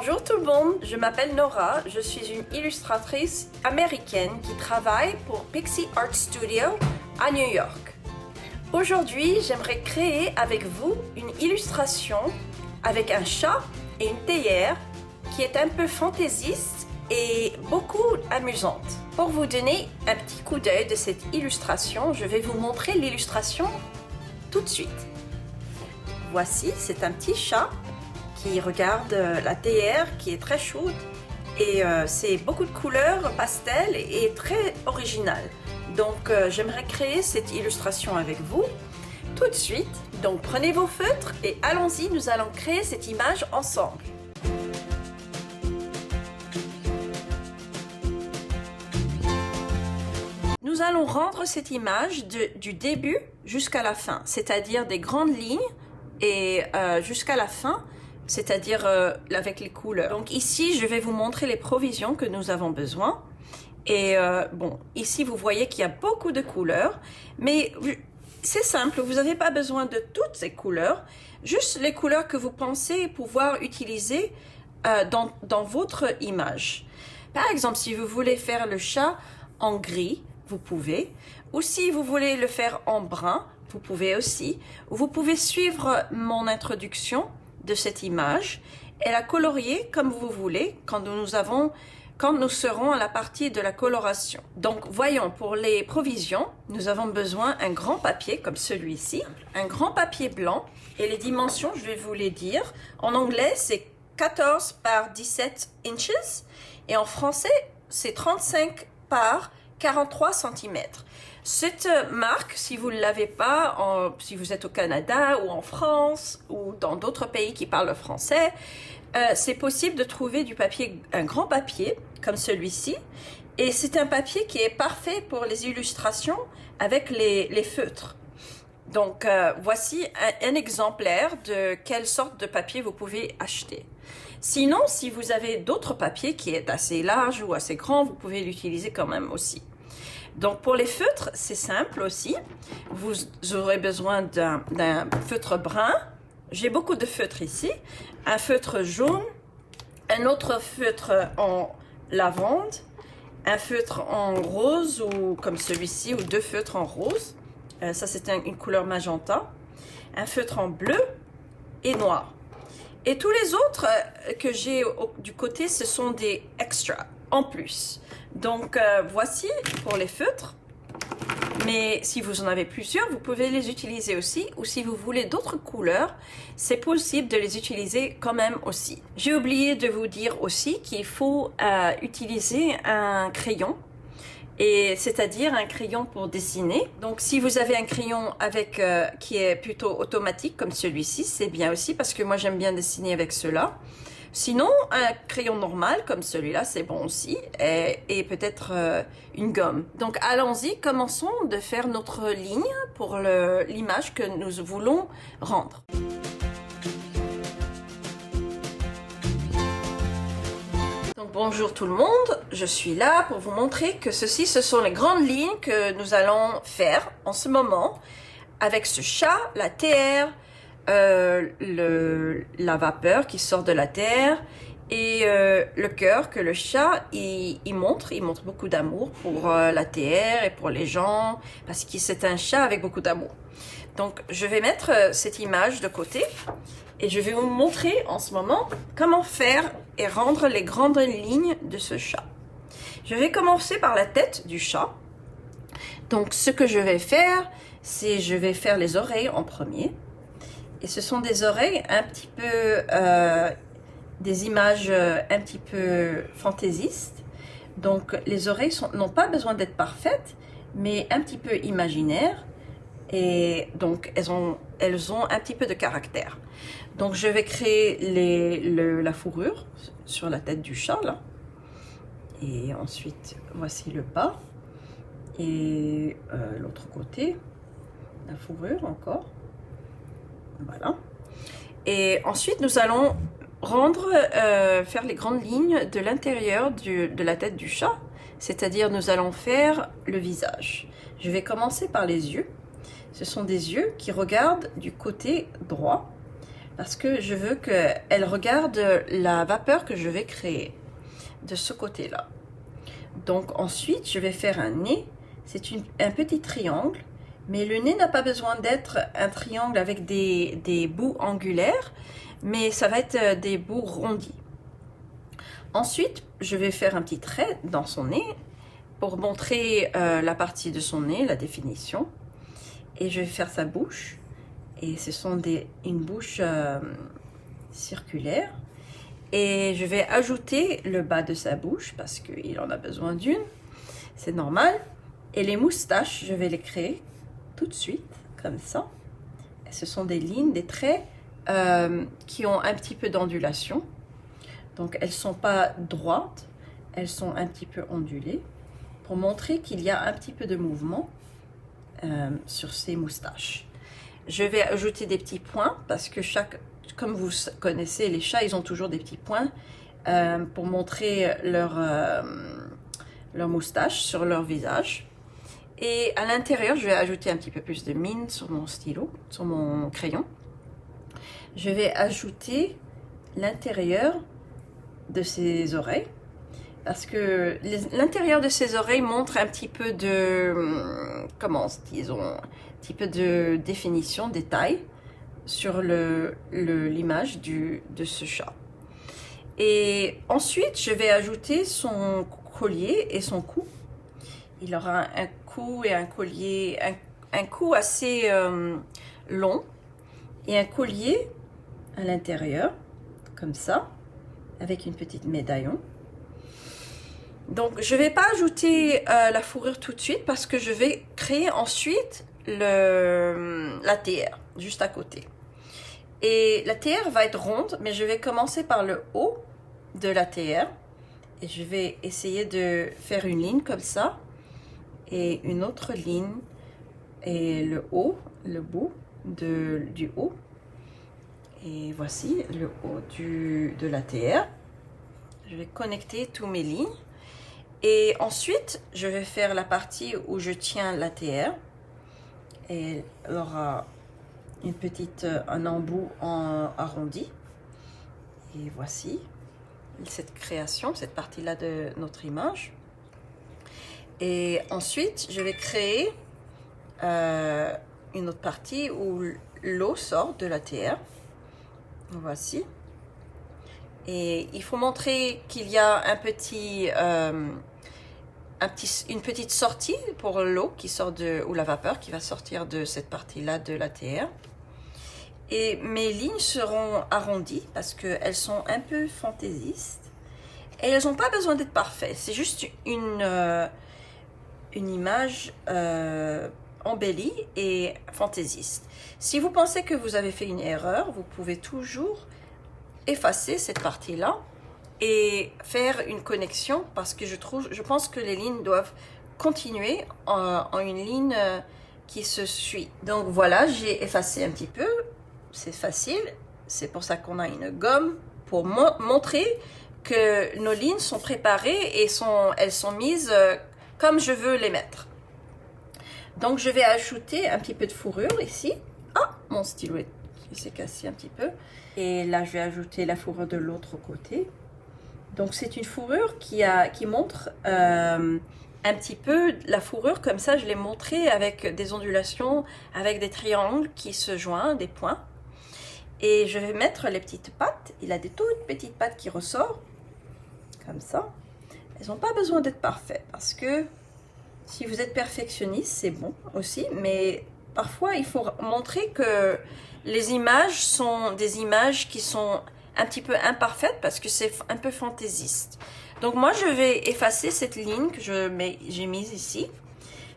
Bonjour tout le monde, je m'appelle Nora, je suis une illustratrice américaine qui travaille pour Pixie Art Studio à New York. Aujourd'hui, j'aimerais créer avec vous une illustration avec un chat et une théière qui est un peu fantaisiste et beaucoup amusante. Pour vous donner un petit coup d'œil de cette illustration, je vais vous montrer l'illustration tout de suite. Voici, c'est un petit chat qui regarde la théière qui est très chaude et c'est beaucoup de couleurs pastel et très original. Donc j'aimerais créer cette illustration avec vous tout de suite. Donc prenez vos feutres et allons-y, nous allons créer cette image ensemble. Nous allons rendre cette image du début jusqu'à la fin, c'est-à-dire des grandes lignes et jusqu'à la fin, c'est-à-dire avec les couleurs. Donc ici, je vais vous montrer les provisions que nous avons besoin. Et bon, ici, vous voyez qu'il y a beaucoup de couleurs, mais c'est simple, vous n'avez pas besoin de toutes ces couleurs, juste les couleurs que vous pensez pouvoir utiliser dans votre image. Par exemple, si vous voulez faire le chat en gris, vous pouvez. Ou si vous voulez le faire en brun, vous pouvez aussi. Vous pouvez suivre mon introduction de cette image et la colorier comme vous voulez quand nous serons à la partie de la coloration. Donc voyons, pour les provisions, nous avons besoin d'un grand papier comme celui-ci, un grand papier blanc, et les dimensions, je vais vous les dire. En anglais, c'est 14 par 17 inches et en français, c'est 35 par 43 cm. Cette marque, si vous ne l'avez pas, si vous êtes au Canada ou en France ou dans d'autres pays qui parlent français, c'est possible de trouver du papier, un grand papier comme celui-ci. Et c'est un papier qui est parfait pour les illustrations avec les feutres. Donc voici un exemplaire de quelle sorte de papier vous pouvez acheter. Sinon, si vous avez d'autres papiers qui est assez large ou assez grand, vous pouvez l'utiliser quand même aussi. Donc pour les feutres, c'est simple aussi. Vous aurez besoin d'un feutre brun. J'ai beaucoup de feutres ici. Un feutre jaune, un autre feutre en lavande, un feutre en rose ou comme celui-ci, ou deux feutres en rose. Ça c'est une couleur magenta. Un feutre en bleu et noir. Et tous les autres que j'ai du côté, ce sont des extras en plus. Donc voici pour les feutres, mais si vous en avez plusieurs, vous pouvez les utiliser aussi, ou si vous voulez d'autres couleurs, c'est possible de les utiliser quand même aussi. J'ai oublié de vous dire aussi qu'il faut utiliser un crayon, et c'est-à-dire un crayon pour dessiner. Donc si vous avez un crayon qui est plutôt automatique comme celui-ci, c'est bien aussi, parce que moi j'aime bien dessiner avec cela. Sinon, un crayon normal comme celui-là, c'est bon aussi, et peut-être une gomme. Donc allons-y, commençons de faire notre ligne pour l'image que nous voulons rendre. Donc bonjour tout le monde, je suis là pour vous montrer que ce sont les grandes lignes que nous allons faire en ce moment avec ce chat, la théière, la vapeur qui sort de la terre et le cœur que le chat il montre beaucoup d'amour pour la terre et pour les gens, parce que c'est un chat avec beaucoup d'amour. Donc je vais mettre cette image de côté et je vais vous montrer en ce moment comment faire et rendre les grandes lignes de ce chat. Je vais commencer par la tête du chat. Donc ce que je vais faire, c'est je vais faire les oreilles en premier. Et ce sont des oreilles un petit peu, des images un petit peu fantaisistes. Donc les oreilles n'ont pas besoin d'être parfaites, mais un petit peu imaginaires. Et donc elles ont un petit peu de caractère. Donc je vais créer la fourrure sur la tête du chat là. Et ensuite voici le bas. Et l'autre côté, la fourrure encore. Voilà. Et ensuite, nous allons faire les grandes lignes de l'intérieur de la tête du chat. C'est-à-dire, nous allons faire le visage. Je vais commencer par les yeux. Ce sont des yeux qui regardent du côté droit. parce que je veux qu'elle regarde la vapeur que je vais créer de ce côté-là. Donc ensuite, je vais faire un nez. C'est un petit triangle, mais le nez n'a pas besoin d'être un triangle avec des bouts angulaires, mais ça va être des bouts rondis. Ensuite, je vais faire un petit trait dans son nez pour montrer la partie de son nez, la définition. Et je vais faire sa bouche. Et ce sont une bouche circulaire. Et je vais ajouter le bas de sa bouche parce qu'il en a besoin d'une. C'est normal. Et les moustaches, je vais les créer tout de suite, comme ça. Et ce sont des lignes, des traits qui ont un petit peu d'ondulation. Donc elles ne sont pas droites, elles sont un petit peu ondulées pour montrer qu'il y a un petit peu de mouvement sur ces moustaches. Je vais ajouter des petits points parce que comme vous connaissez, les chats, ils ont toujours des petits points pour montrer leur moustache sur leur visage. Et à l'intérieur, je vais ajouter un petit peu plus de mine sur mon stylo, sur mon crayon. Je vais ajouter l'intérieur de ses oreilles parce que l'intérieur de ses oreilles montre un petit peu de disons un petit peu de définition, détail sur l'image de ce chat. Et ensuite je vais ajouter son collier et son cou. Il aura un cou et un collier, un cou assez long et un collier à l'intérieur comme ça, avec une petite médaillon. Donc je ne vais pas ajouter la fourrure tout de suite parce que je vais créer ensuite la théière juste à côté. Et la théière va être ronde, mais je vais commencer par le haut de la théière et je vais essayer de faire une ligne comme ça et une autre ligne et le bout du haut. Et voici le haut de la théière. Je vais connecter tous mes lignes. Et ensuite, je vais faire la partie où je tiens la théière. Et elle aura un embout arrondi. Et voici cette création, cette partie-là de notre image. Et ensuite, je vais créer une autre partie où l'eau sort de la théière. Voici. Et il faut montrer qu'il y a une petite sortie pour l'eau qui sort ou la vapeur qui va sortir de cette partie-là de la théière. Et mes lignes seront arrondies parce qu'elles sont un peu fantaisistes. Et elles n'ont pas besoin d'être parfaites. C'est juste une image embellie et fantaisiste. Si vous pensez que vous avez fait une erreur, vous pouvez toujours effacer cette partie-là et faire une connexion parce que je pense que les lignes doivent continuer en une ligne qui se suit. Donc voilà, j'ai effacé un petit peu. C'est facile. C'est pour ça qu'on a une gomme pour montrer que nos lignes sont préparées et elles sont mises comme je veux les mettre. Donc je vais ajouter un petit peu de fourrure ici. Ah, mon stylo s'est cassé un petit peu. Et là, je vais ajouter la fourrure de l'autre côté. Donc c'est une fourrure qui montre un petit peu la fourrure. Comme ça, je l'ai montré avec des ondulations, avec des triangles qui se joignent, des points. Et je vais mettre les petites pattes. Il a des toutes petites pattes qui ressortent. Comme ça. Elles n'ont pas besoin d'être parfaites parce que si vous êtes perfectionniste, c'est bon aussi, mais parfois il faut montrer que les images sont des images qui sont un petit peu imparfaites parce que c'est un peu fantaisiste. Donc moi je vais effacer cette ligne que j'ai mise ici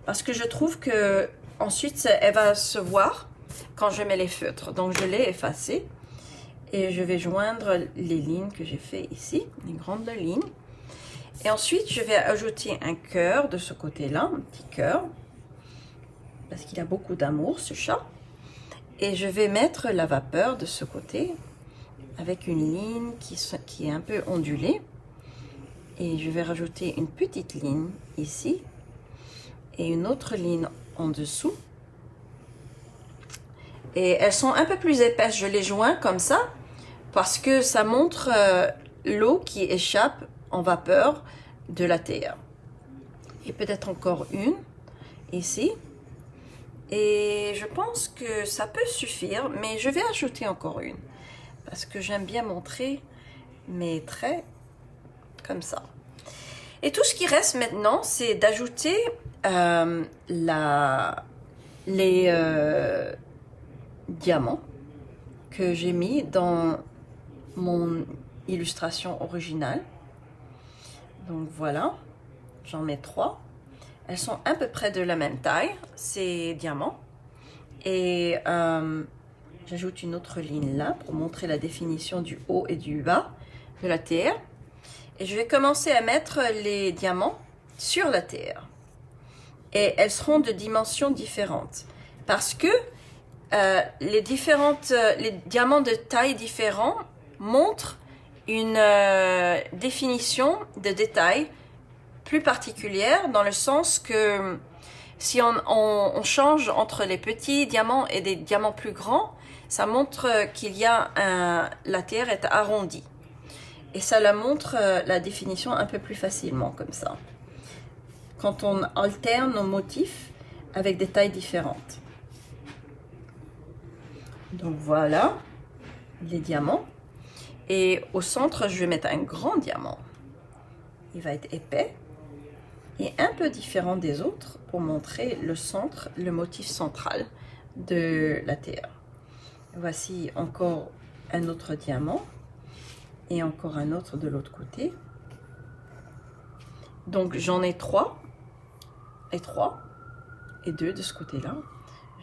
parce que je trouve que ensuite elle va se voir quand je mets les feutres. Donc je l'ai effacée et je vais joindre les lignes que j'ai fait ici, les grandes lignes. Et ensuite, je vais ajouter un cœur de ce côté-là, un petit cœur, parce qu'il a beaucoup d'amour, ce chat. Et je vais mettre la vapeur de ce côté, avec une ligne qui est un peu ondulée. Et je vais rajouter une petite ligne ici, et une autre ligne en dessous. Et elles sont un peu plus épaisses, je les joins comme ça, parce que ça montre l'eau qui échappe en vapeur de la théière. Et peut-être encore une, ici. Et je pense que ça peut suffire, mais je vais ajouter encore une, parce que j'aime bien montrer mes traits comme ça. Et tout ce qui reste maintenant, c'est d'ajouter les diamants que j'ai mis dans mon illustration originale. Donc voilà, j'en mets 3. Elles sont à peu près de la même taille, ces diamants. Et j'ajoute une autre ligne là pour montrer la définition du haut et du bas de la théière. Et je vais commencer à mettre les diamants sur la théière. Et elles seront de dimensions différentes. Parce que les diamants de taille différents montrent une définition de détail plus particulière, dans le sens que si on change entre les petits diamants et des diamants plus grands, ça montre qu'il y a la théière est arrondie. Et ça la montre la définition un peu plus facilement comme ça. Quand on alterne nos motifs avec des tailles différentes. Donc voilà les diamants. Et au centre, je vais mettre un grand diamant. Il va être épais et un peu différent des autres pour montrer le centre, le motif central de la théière. Voici encore un autre diamant et encore un autre de l'autre côté. Donc j'en ai 3 et 3 et 2 de ce côté-là.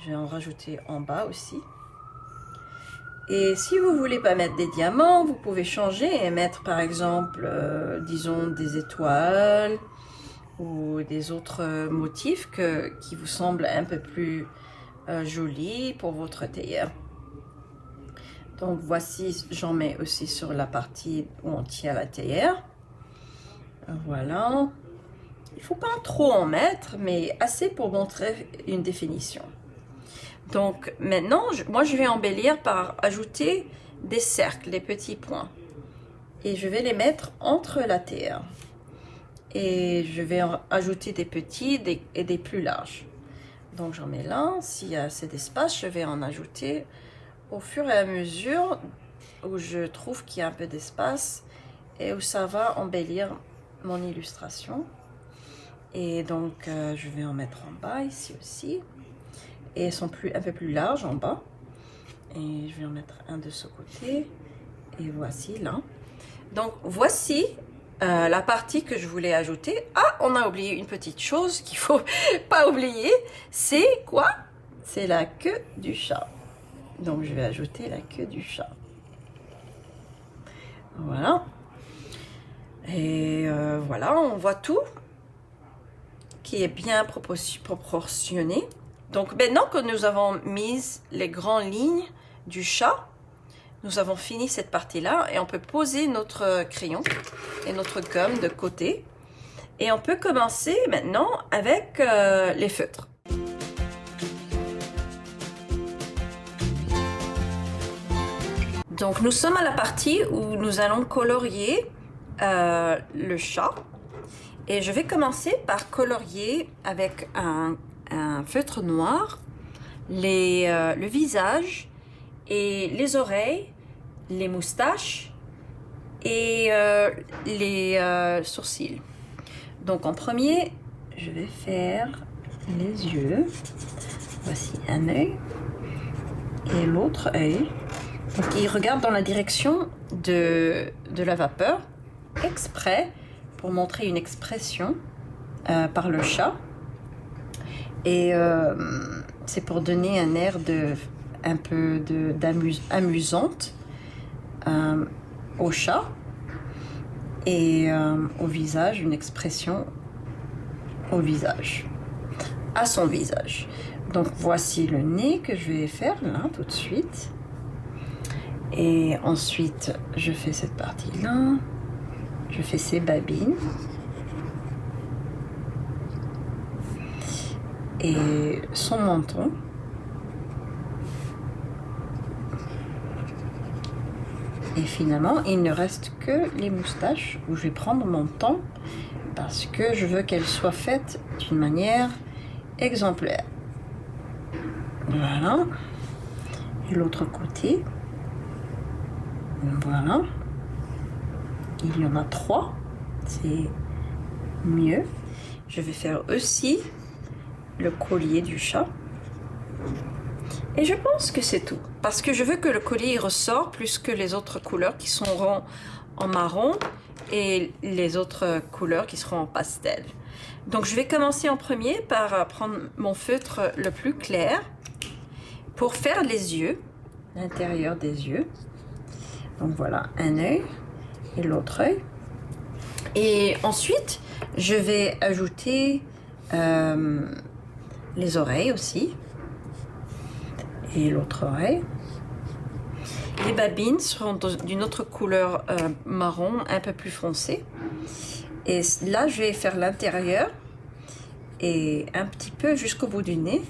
Je vais en rajouter en bas aussi. Et si vous voulez pas mettre des diamants, vous pouvez changer et mettre par exemple, disons des étoiles ou des autres motifs qui vous semblent un peu plus jolis pour votre théière. Donc voici, j'en mets aussi sur la partie où on tient la théière. Voilà. Il ne faut pas trop en mettre, mais assez pour montrer une définition. Donc maintenant, moi je vais embellir par ajouter des cercles, des petits points. Et je vais les mettre entre la théière. Et je vais en ajouter des petits et des plus larges. Donc j'en mets là, s'il y a assez d'espace, je vais en ajouter au fur et à mesure où je trouve qu'il y a un peu d'espace et où ça va embellir mon illustration. Et donc je vais en mettre en bas ici aussi. Et elles sont un peu plus larges en bas. Et je vais en mettre un de ce côté. Et voici là. Donc voici la partie que je voulais ajouter. Ah, on a oublié une petite chose qu'il faut pas oublier. C'est quoi? C'est la queue du chat. Donc je vais ajouter la queue du chat. Voilà. Et voilà, on voit tout qui est bien proportionné. Donc maintenant que nous avons mis les grandes lignes du chat, nous avons fini cette partie-là et on peut poser notre crayon et notre gomme de côté. Et on peut commencer maintenant avec les feutres. Donc nous sommes à la partie où nous allons colorier le chat. Et je vais commencer par colorier avec un feutre noir le visage et les oreilles, les moustaches et les sourcils. Donc en premier, je vais faire les yeux. Voici un œil et l'autre œil. Donc il regarde dans la direction de la vapeur, exprès pour montrer une expression par le chat. Et c'est pour donner un air un peu amusante au chat et au visage, une expression au visage, à son visage. Donc voici le nez que je vais faire là tout de suite. Et ensuite, je fais cette partie-là. Je fais ses babines. Et son menton. Et finalement, il ne reste que les moustaches où je vais prendre mon temps parce que je veux qu'elles soient faites d'une manière exemplaire. Voilà. Et l'autre côté. Voilà. Il y en a 3. C'est mieux. Je vais faire aussi le collier du chat. Et je pense que c'est tout. Parce que je veux que le collier ressort plus que les autres couleurs qui seront en marron et les autres couleurs qui seront en pastel. Donc je vais commencer en premier par prendre mon feutre le plus clair pour faire les yeux, l'intérieur des yeux. Donc voilà, un œil et l'autre œil. Et ensuite, je vais ajouter les oreilles aussi. Et l'autre oreille. Les babines seront d'une autre couleur marron, un peu plus foncé. Et là, je vais faire l'intérieur et un petit peu jusqu'au bout du nez.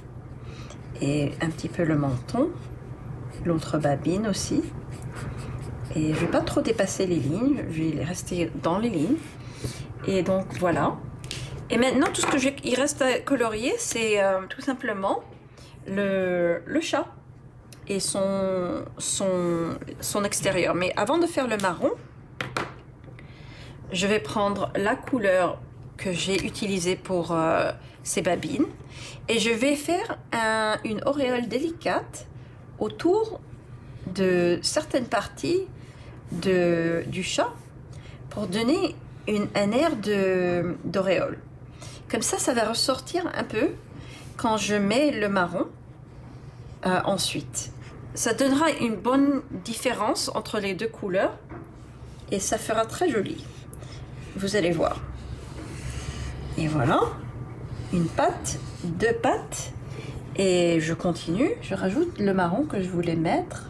Et un petit peu le menton. L'autre babine aussi. Et je ne vais pas trop dépasser les lignes, je vais rester dans les lignes. Et donc voilà. Et maintenant, tout ce qu'il reste à colorier, c'est tout simplement le chat et son extérieur. Mais avant de faire le marron, je vais prendre la couleur que j'ai utilisée pour ces babines et je vais faire une auréole délicate autour de certaines parties du chat pour donner un air d'auréole. Comme ça va ressortir un peu quand je mets le marron ensuite. Ça donnera une bonne différence entre les deux couleurs et ça fera très joli. Vous allez voir. Et voilà, une patte, 2 pattes et je continue. Je rajoute le marron que je voulais mettre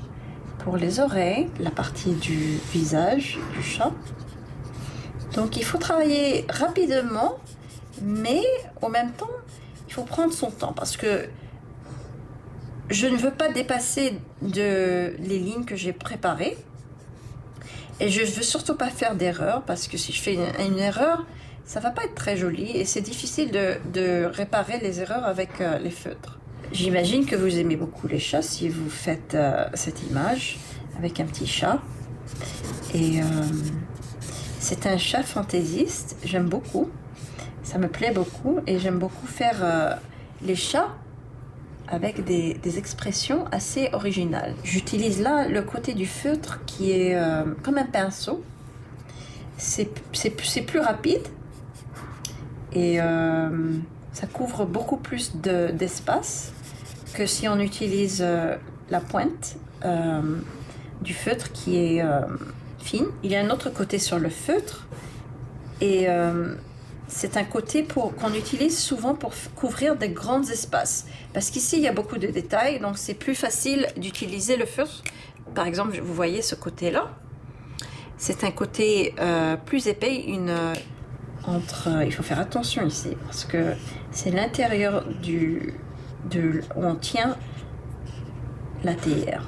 pour les oreilles, la partie du visage du chat. Donc il faut travailler rapidement, mais en même temps, il faut prendre son temps parce que je ne veux pas dépasser les lignes que j'ai préparées. Et je ne veux surtout pas faire d'erreur parce que si je fais une erreur, ça ne va pas être très joli et c'est difficile de réparer les erreurs avec les feutres. J'imagine que vous aimez beaucoup les chats si vous faites cette image avec un petit chat. Et c'est un chat fantaisiste, j'aime beaucoup. Ça me plaît beaucoup et j'aime beaucoup faire les chats avec des expressions assez originales. J'utilise là le côté du feutre qui est comme un pinceau. C'est plus rapide et ça couvre beaucoup plus d'espace que si on utilise la pointe du feutre qui est fine. Il y a un autre côté sur le feutre et c'est un côté qu'on utilise souvent pour couvrir des grands espaces. Parce qu'ici, il y a beaucoup de détails, donc c'est plus facile d'utiliser le feutre. Par exemple, vous voyez ce côté-là. C'est un côté plus épais. Il faut faire attention ici, parce que c'est l'intérieur où on tient la théière.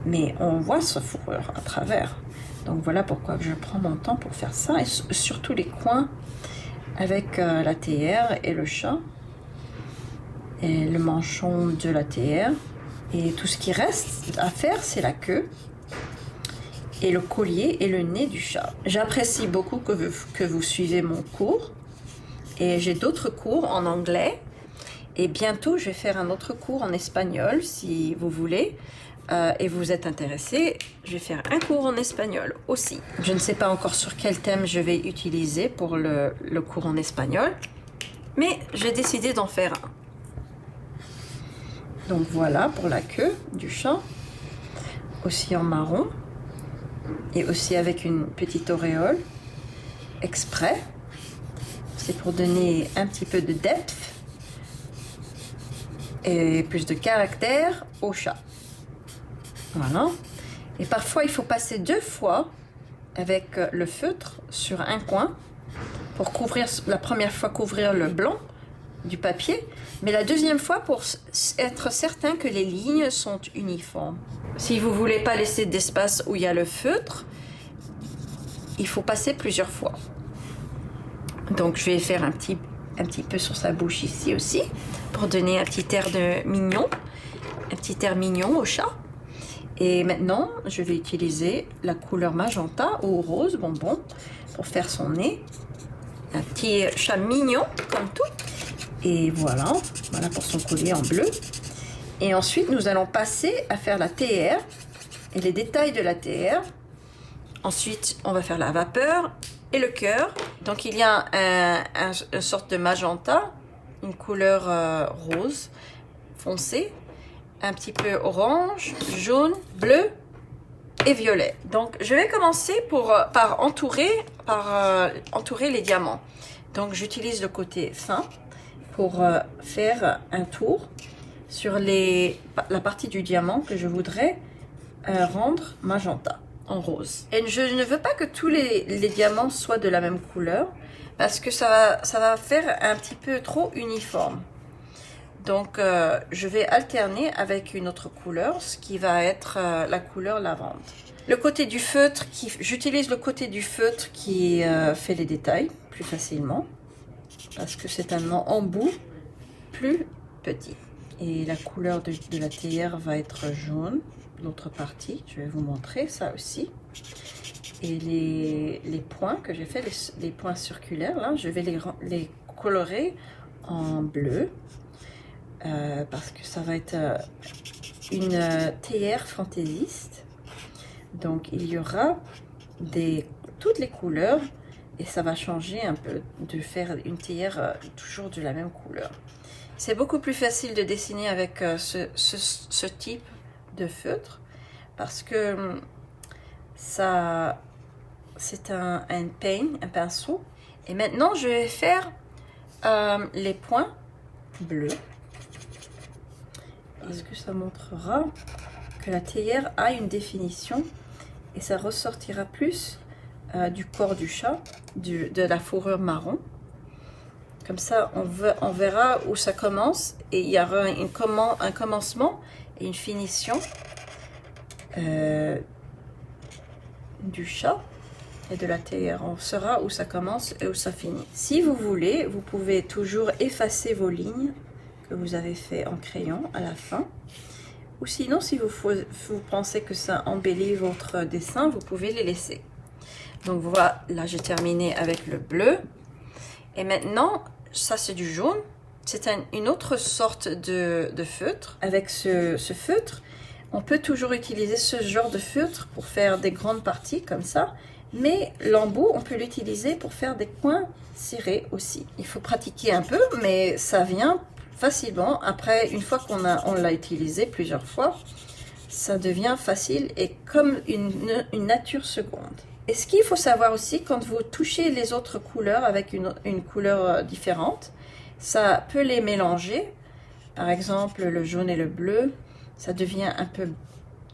Mais on voit ce fourrure à travers. Donc voilà pourquoi je prends mon temps pour faire ça. Et surtout les coins avec la théière et le chat. Et le manchon de la théière. Et tout ce qui reste à faire, c'est la queue. Et le collier et le nez du chat. J'apprécie beaucoup que vous suivez mon cours. Et j'ai d'autres cours en anglais. Et bientôt, je vais faire un autre cours en espagnol, si vous voulez. Et vous êtes intéressé, je vais faire un cours en espagnol aussi. Je ne sais pas encore sur quel thème je vais utiliser pour le cours en espagnol, mais j'ai décidé d'en faire un. Donc voilà pour la queue du chat, aussi en marron, et aussi avec une petite auréole exprès. C'est pour donner un petit peu de depth et plus de caractère au chat. Voilà. Et parfois, il faut passer 2 fois avec le feutre sur un coin pour couvrir, la première fois couvrir le blanc du papier, mais la deuxième fois pour être certain que les lignes sont uniformes. Si vous voulez pas laisser d'espace où il y a le feutre, il faut passer plusieurs fois. Donc je vais faire un petit peu sur sa bouche ici aussi, pour donner un petit air mignon au chat. Et maintenant, je vais utiliser la couleur magenta ou rose bonbon pour faire son nez. Un petit chat mignon comme tout. Et voilà pour son collier en bleu. Et ensuite, nous allons passer à faire la TR et les détails de la TR. Ensuite, on va faire la vapeur et le cœur. Donc, il y a une sorte de magenta, une couleur rose foncé, un petit peu orange, jaune, bleu et violet. Donc, je vais commencer par entourer les diamants. Donc, j'utilise le côté fin pour faire un tour sur la partie du diamant que je voudrais rendre magenta, en rose. Et je ne veux pas que tous les diamants soient de la même couleur parce que ça va faire un petit peu trop uniforme. Donc, je vais alterner avec une autre couleur, ce qui va être la couleur lavande. Le côté du feutre, j'utilise le côté du feutre qui fait les détails plus facilement parce que c'est un embout plus petit. Et la couleur de la théière va être jaune, l'autre partie, je vais vous montrer ça aussi. Et les points que j'ai fait, les points circulaires, là, je vais les colorer en bleu. Parce que ça va être une théière fantaisiste. Donc il y aura toutes les couleurs et ça va changer un peu de faire une théière toujours de la même couleur. C'est beaucoup plus facile de dessiner avec ce type de feutre parce que c'est un peigne, un pinceau. Et maintenant je vais faire les points bleus. Parce que ça montrera que la théière a une définition et ça ressortira plus du corps du chat, de la fourrure marron. Comme ça, on verra où ça commence et il y aura un commencement et une finition du chat et de la théière. On saura où ça commence et où ça finit. Si vous voulez, vous pouvez toujours effacer vos lignes que vous avez fait en crayon à la fin. Ou sinon, si vous pensez que ça embellit votre dessin, vous pouvez les laisser. Donc voilà, là j'ai terminé avec le bleu. Et maintenant, ça c'est du jaune. C'est une autre sorte de feutre. Avec ce feutre, on peut toujours utiliser ce genre de feutre pour faire des grandes parties comme ça. Mais l'embout, on peut l'utiliser pour faire des coins cirés aussi. Il faut pratiquer un peu, mais ça vient facilement. Après, une fois qu'on l'a utilisé plusieurs fois, ça devient facile et comme une nature seconde. Et ce qu'il faut savoir aussi, quand vous touchez les autres couleurs avec une couleur différente, ça peut les mélanger. Par exemple, le jaune et le bleu, ça devient un peu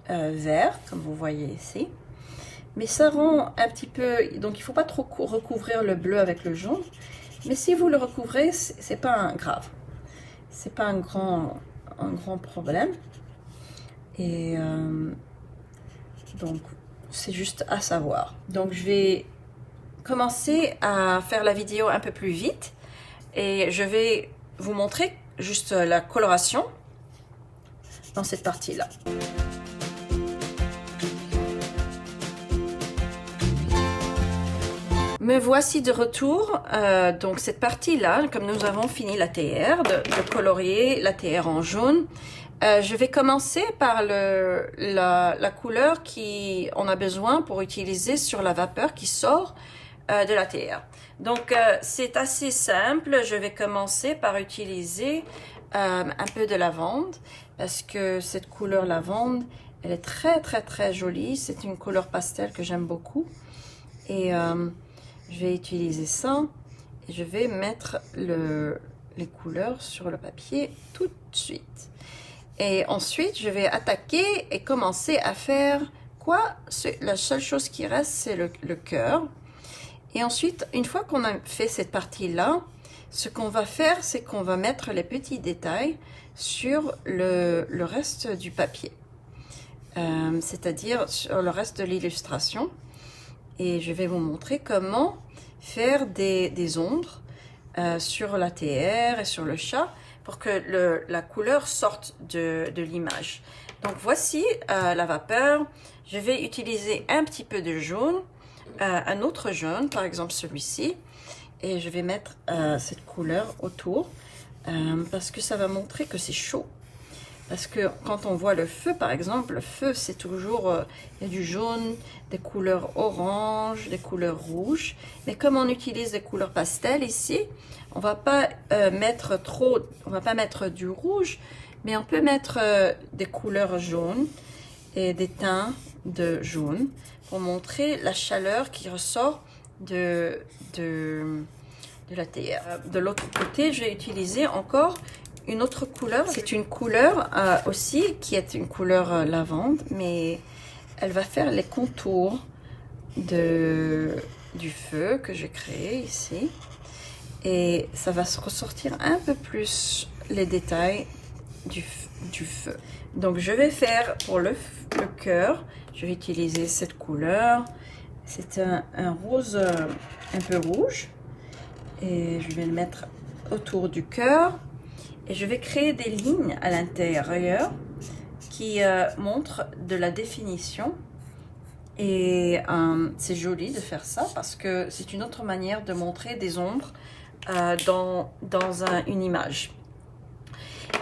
vert, comme vous voyez ici. Mais ça rend un petit peu... Donc, il ne faut pas trop recouvrir le bleu avec le jaune. Mais si vous le recouvrez, c'est pas grave. C'est pas un grand problème. Et donc, c'est juste à savoir. Donc, je vais commencer à faire la vidéo un peu plus vite. Et je vais vous montrer juste la coloration dans cette partie-là. Me voici de retour. Donc cette partie-là, comme nous avons fini la TR, de colorier la TR en jaune, je vais commencer par la couleur qu'on a besoin pour utiliser sur la vapeur qui sort de la TR. Donc c'est assez simple. Je vais commencer par utiliser un peu de lavande parce que cette couleur lavande, elle est très jolie. C'est une couleur pastel que j'aime beaucoup. Et je vais utiliser ça et je vais mettre les couleurs sur le papier tout de suite. Et ensuite, je vais attaquer et commencer à faire quoi? La seule chose qui reste, c'est le cœur. Et ensuite, une fois qu'on a fait cette partie-là, ce qu'on va faire, c'est qu'on va mettre les petits détails sur le reste du papier, c'est-à-dire sur le reste de l'illustration. Et je vais vous montrer comment faire des ombres sur la théière et sur le chat pour que la couleur sorte de l'image. Donc voici la vapeur. Je vais utiliser un petit peu de jaune, un autre jaune, par exemple celui-ci, et je vais mettre cette couleur autour parce que ça va montrer que c'est chaud. Parce que quand on voit le feu, par exemple, le feu, c'est toujours, il y a du jaune, des couleurs orange, des couleurs rouges. Mais comme on utilise des couleurs pastel ici, on va pas mettre trop, on va pas mettre du rouge, mais on peut mettre des couleurs jaunes et des teints de jaune pour montrer la chaleur qui ressort de la théière. De l'autre côté, je vais utiliser encore une autre couleur. C'est une couleur aussi qui est une couleur lavande, mais elle va faire les contours du feu que j'ai créé ici. Et ça va se ressortir un peu plus les détails du feu. Donc je vais faire pour le cœur, je vais utiliser cette couleur. C'est un rose un peu rouge. Et je vais le mettre autour du cœur. Et je vais créer des lignes à l'intérieur qui montrent de la définition. Et c'est joli de faire ça parce que c'est une autre manière de montrer des ombres dans une image.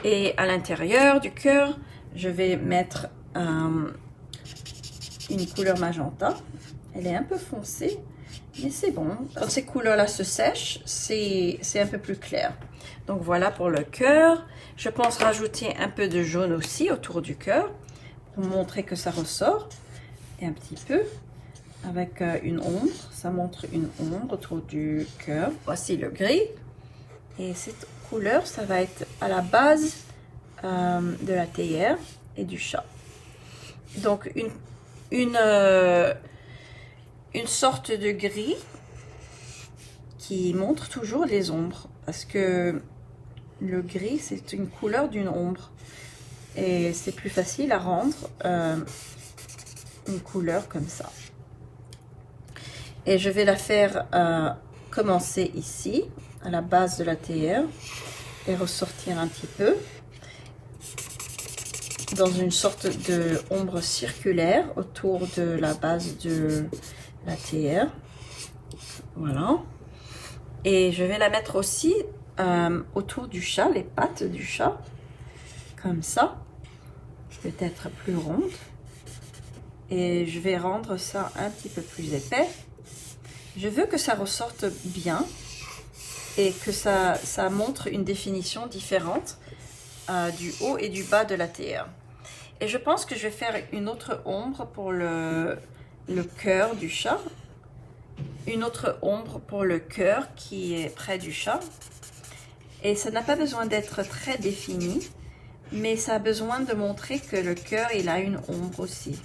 Et à l'intérieur du cœur, je vais mettre une couleur magenta. Elle est un peu foncée, mais c'est bon. Quand ces couleurs-là se sèchent, c'est un peu plus clair. Donc voilà pour le cœur. Je pense rajouter un peu de jaune aussi autour du cœur pour montrer que ça ressort. Et un petit peu avec une ombre. Ça montre une ombre autour du cœur. Voici le gris. Et cette couleur, ça va être à la base de la théière et du chat. Donc une sorte de gris qui montre toujours les ombres. Parce que le gris, c'est une couleur d'une ombre. Et c'est plus facile à rendre une couleur comme ça. Et je vais la faire commencer ici, à la base de la théière, et ressortir un petit peu dans une sorte de ombre circulaire autour de la base de la théière. Voilà. Et je vais la mettre aussi autour du chat, les pattes du chat, comme ça, peut-être plus ronde. Et je vais rendre ça un petit peu plus épais. Je veux que ça ressorte bien et que ça montre une définition différente du haut et du bas de la théière. Et je pense que je vais faire une autre ombre pour le cœur du chat. Une autre ombre pour le cœur qui est près du chat. Et ça n'a pas besoin d'être très défini, mais ça a besoin de montrer que le cœur, il a une ombre aussi.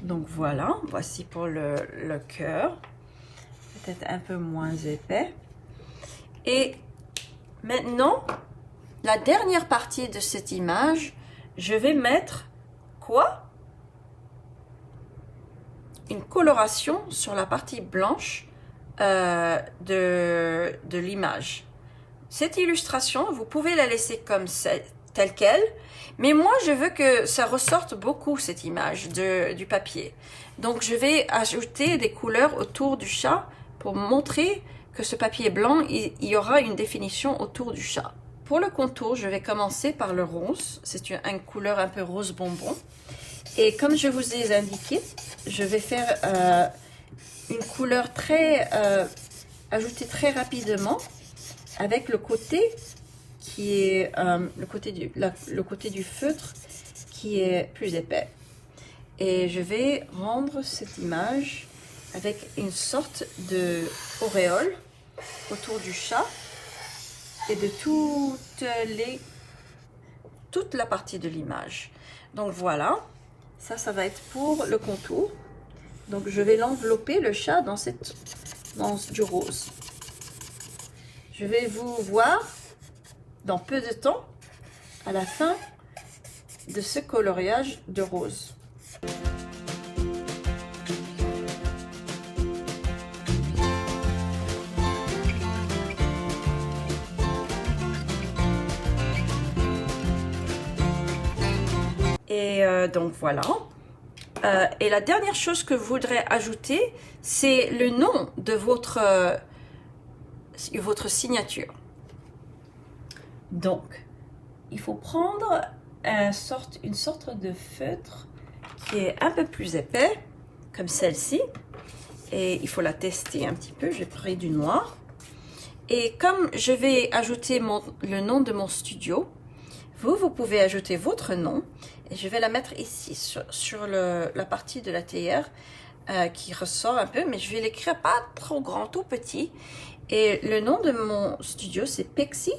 Donc voilà, voici pour le cœur. Peut-être un peu moins épais. Et maintenant, la dernière partie de cette image, je vais mettre quoi? Une coloration sur la partie blanche de l'image. Cette illustration, vous pouvez la laisser comme telle qu'elle, mais moi je veux que ça ressorte beaucoup cette image du papier. Donc je vais ajouter des couleurs autour du chat pour montrer que ce papier blanc, il y aura une définition autour du chat. Pour le contour, je vais commencer par le rose. C'est une couleur un peu rose bonbon. Et comme je vous ai indiqué, je vais faire une couleur ajoutée très rapidement avec le côté qui est le côté du feutre qui est plus épais. Et je vais rendre cette image avec une sorte de auréole autour du chat et de toute la partie de l'image. Donc voilà, ça va être pour le contour. Donc je vais l'envelopper, le chat, dans du rose. Je vais vous voir dans peu de temps à la fin de ce coloriage de rose. Et donc voilà. Et la dernière chose que je voudrais ajouter, c'est le nom de votre signature. Donc, il faut prendre une sorte de feutre qui est un peu plus épais, comme celle-ci. Et il faut la tester un petit peu. J'ai pris du noir. Et comme je vais ajouter le nom de mon studio, vous pouvez ajouter votre nom. Et je vais la mettre ici, sur la partie de la théière qui ressort un peu. Mais je vais l'écrire pas trop grand, tout petit. Et le nom de mon studio, c'est Pixie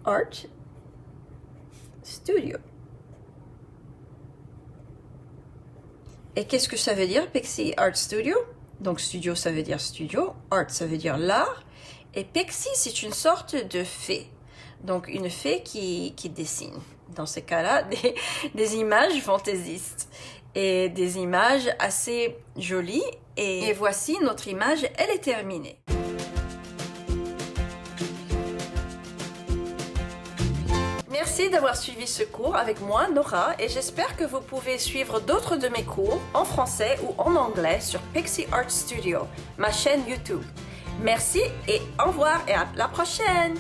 Art Studio. Et qu'est-ce que ça veut dire, Pixie Art Studio? Donc, studio, ça veut dire studio. Art, ça veut dire l'art. Et Pixie, c'est une sorte de fée. Donc, une fée qui dessine. Dans ces cas-là, des images fantaisistes. Et des images assez jolies. Et voici notre image, elle est terminée. Merci d'avoir suivi ce cours avec moi, Nora, et j'espère que vous pouvez suivre d'autres de mes cours en français ou en anglais sur Pixie Art Studio, ma chaîne YouTube. Merci et au revoir et à la prochaine!